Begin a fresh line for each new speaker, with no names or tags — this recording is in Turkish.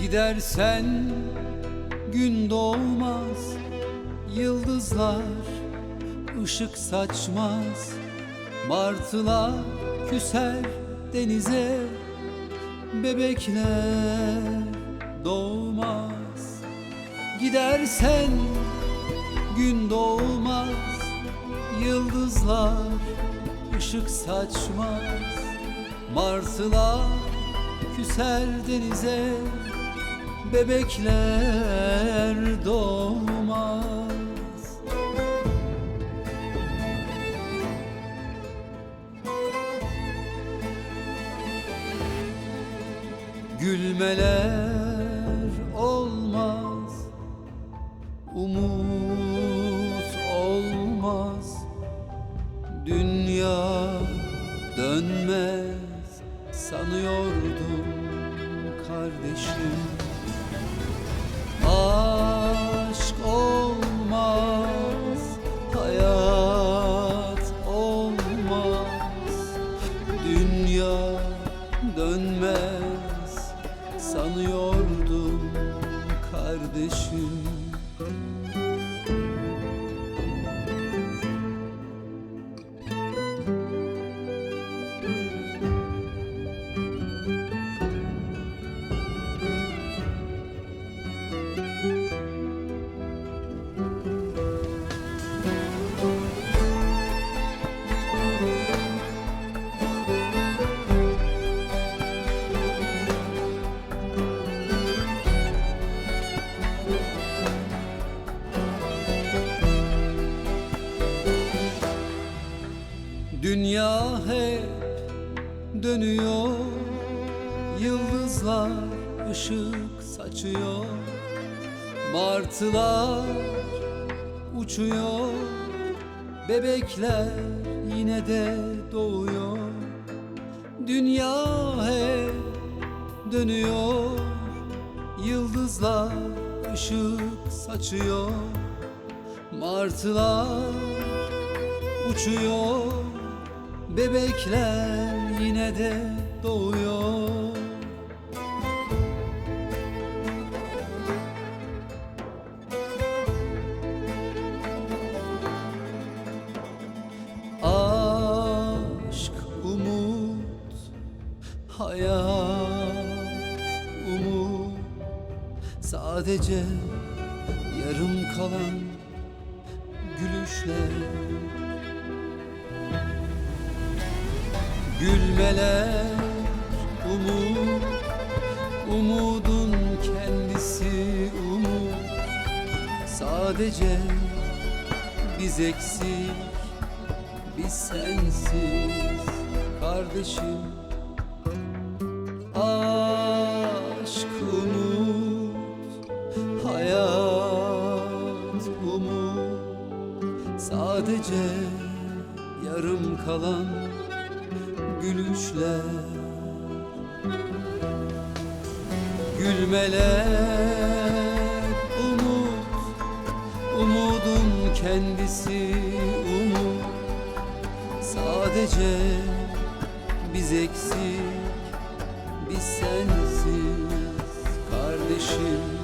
Gidersen gün doğmaz, yıldızlar ışık saçmaz. Martılar küser denize, bebekler doğmaz. Gidersen gün doğmaz, yıldızlar ışık saçmaz. Martılar küser denize, bebekler doğmaz. Gülmeler olmaz, umut olmaz. Dünya dönmez sanıyordum kardeşim. Aşk olmaz, hayat olmaz. Dünya dönmez sanıyordum kardeşim. Dünya hep dönüyor, yıldızlar ışık saçıyor. Martılar uçuyor, bebekler yine de doğuyor. Dünya hep dönüyor, yıldızlar ışık saçıyor. Martılar uçuyor, bebekler yine de doğuyor. Aşk, umut, hayat, umut. Sadece yarım kalan gülüşler. Gülmeler umut, umudun kendisi umut. Sadece biz eksik, biz sensiz kardeşim. Aşk, umut, hayat, umut. Sadece yarım kalan gülüşler. Gülmeler umut, umudun kendisi umut. Sadece biz eksik, biz sensiz kardeşim.